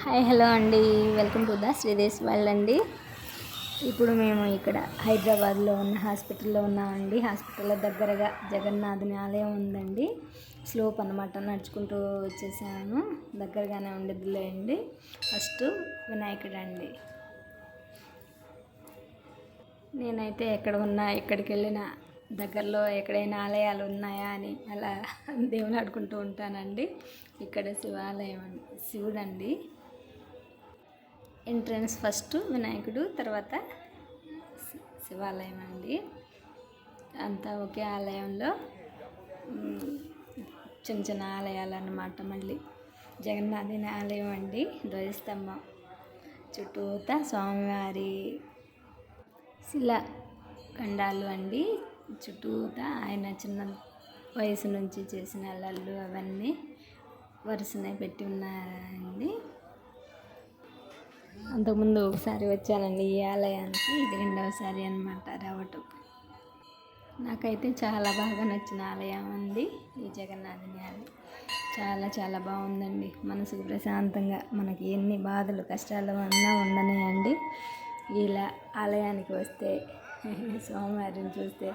Hi hello అండి, welcome to the శ్రీదేశ్ world అండి. ఇప్పుడు మేము ఇక్కడ హైదరాబాద్లో ఉన్న హాస్పిటల్లో ఉన్నామండి. హాస్పిటల్లో దగ్గరగా జగన్నాథుని ఆలయం ఉందండి. స్లోప్ అనమాట, నడుచుకుంటూ వచ్చేసాము. దగ్గరగానే ఉండేదిలే అండి. ఫస్ట్ వినాయకుడు అండి. నేనైతే ఎక్కడ ఉన్నా, ఎక్కడికి వెళ్ళినా దగ్గరలో ఎక్కడైనా ఆలయాలు ఉన్నాయా అని అలా దేవుని ఆడుకుంటూ ఉంటానండి. ఇక్కడ శివాలయం, శివుడండి. ఎంట్రన్స్ ఫస్ట్ వినాయకుడు, తర్వాత శివాలయం అండి. అంతా ఒకే ఆలయంలో చిన్న చిన్న ఆలయాలు అన్నమాట. మళ్ళీ జగన్నాథుని ఆలయం అండి. ధ్వజస్తంభం చుట్టూతా స్వామివారి శిలా ఖండాలు అండి. చుట్టూతా ఆయన చిన్న వయసు నుంచి చేసిన లళ్ళు అవన్నీ వరుసనే పెట్టి ఉన్నారండి. అంతకుముందు ఒకసారి వచ్చానండి ఈ ఆలయానికి. ఇది రెండవసారి అనమాట రావటం. నాకైతే చాలా బాగా నచ్చిన ఆలయం అండి ఈ జగన్నాథుని ఆలయం. చాలా చాలా బాగుందండి. మనసుకు ప్రశాంతంగా, మనకి ఎన్ని బాధలు కష్టాలు అన్నా ఉండనియండి, ఇలా ఆలయానికి వస్తే స్వామివారిని చూస్తే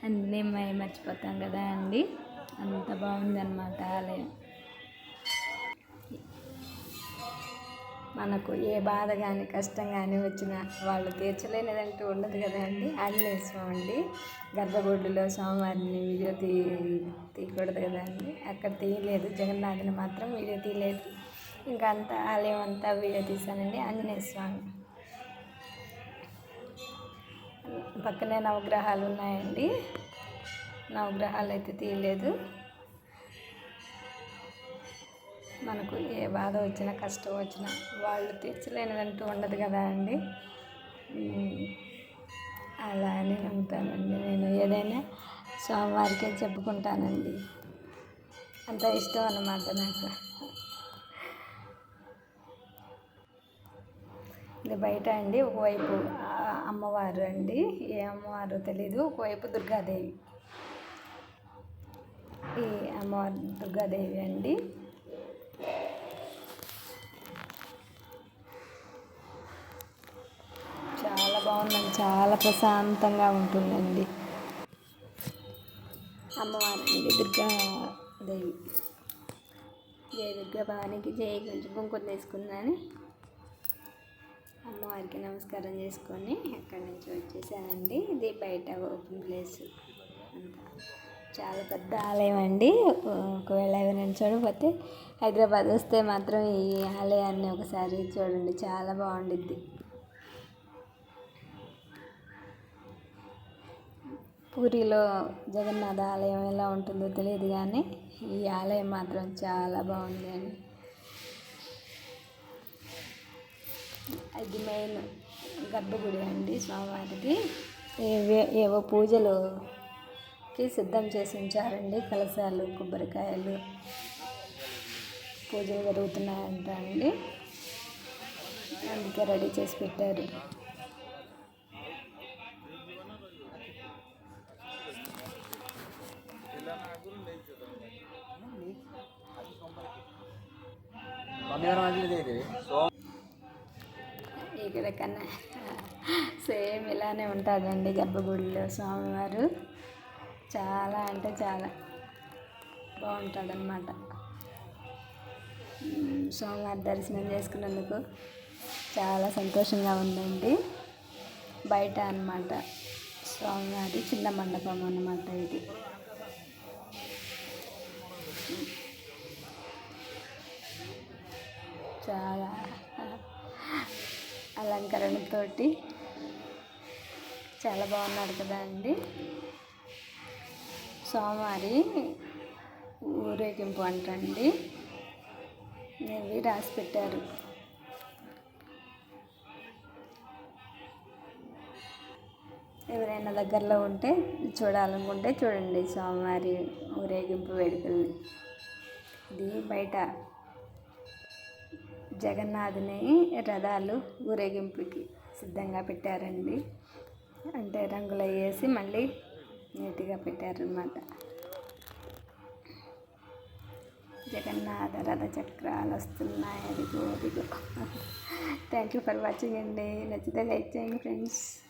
అన్నీ మర్చిపోతాం కదా అండి. అంత బాగుందన్నమాట ఆలయం. మనకు ఏ బాధ కానీ కష్టం కానీ వచ్చినా వాళ్ళు తీర్చలేనిదంటూ ఉండదు కదా అండి. ఆంజనేయ స్వామి అండి. గర్భగుడిలో స్వామివారిని వీడియో తీయకూడదు కదా అండి, అక్కడ తీయలేదు. జగన్నాథుని మాత్రం వీడియో తీయలేదు. ఇంకా అంతా ఆలయం అంతా వీడియో తీశానండి. ఆంజనేయ స్వామి పక్కనే నవగ్రహాలు ఉన్నాయండి. నవగ్రహాలు అయితే తీయలేదు. మనకు ఏ బాధ వచ్చినా కష్టం వచ్చినా వాళ్ళు తీర్చలేనిదంటూ ఉండదు కదా అండి. అలా అని నమ్ముతానండి. నేను ఏదైనా స్వామివారికే చెప్పుకుంటానండి. అంత ఇష్టం అన్నమాట నాకు. ఇది బయట అండి. ఒకవైపు అమ్మవారు అండి, ఏ అమ్మవారో తెలీదు. ఒకవైపు దుర్గాదేవి. ఈ అమ్మవారు దుర్గాదేవి అండి. చాలా బాగుందండి. చాలా ప్రశాంతంగా ఉంటుందండి. అమ్మవారండి దుర్గాదేవి. జయ దుర్గా భవానికి జయ. కొంచెం కుంకుమ తీసుకున్నాను. అమ్మవారికి నమస్కారం చేసుకొని అక్కడి నుంచి వచ్చేసానండి. ఇది బయట ఓపెన్ ప్లేస్ అంతా. చాలా పెద్ద ఆలయం అండి. ఒకవేళ ఎవరైనా చూడకపోతే హైదరాబాద్ వస్తే మాత్రం ఈ ఆలయాన్ని ఒకసారి చూడండి, చాలా బాగుండిద్ది. పూరిలో జగన్నాథ ఆలయం ఎలా ఉంటుందో తెలియదు కానీ ఈ ఆలయం మాత్రం చాలా బాగుంది అండి. అది మెయిన్ గర్భగుడి అండి స్వామివారికి. ఏవో పూజలుకి సిద్ధం చేసి ఉంచారండి. కలశాలు, కొబ్బరికాయలు, పూజలు జరుగుతున్నాయంట అండి. అందుకే రెడీ చేసి పెట్టారు. ఇక్కడ కన్నా సేమ్ ఇలానే ఉంటుందండి గర్భగుడిలో స్వామివారు. చాలా అంటే చాలా బాగుంటాడనమాట. స్వామివారి దర్శనం చేసుకున్నందుకు చాలా సంతోషంగా ఉందండి. బయట అన్నమాట స్వామివారి చిన్న మండపం అన్నమాట ఇది. చాలా అలంకరణతోటి చాలా బాగున్నాడు కదా అండి. స్వామివారి ఊరేగింపు అంటండి. ఇవి రాసి పెట్టారు. ఎవరైనా దగ్గరలో ఉంటే చూడాలనుకుంటే చూడండి స్వామివారి ఊరేగింపు వేడుకల్ని. ఇది బయట జగన్నాథుని రథాలు ఊరేగింపుకి సిద్ధంగా పెట్టారండి. అంటే రంగులు వేసి మళ్ళీ నీట్గా పెట్టారన్నమాట. జగన్నాథ రథ చక్రాలు వస్తున్నాయి. అదిగో అదిగో. థ్యాంక్ యూ ఫర్ వాచింగ్ అండి. నచ్చితే లైక్ చేయండి ఫ్రెండ్స్.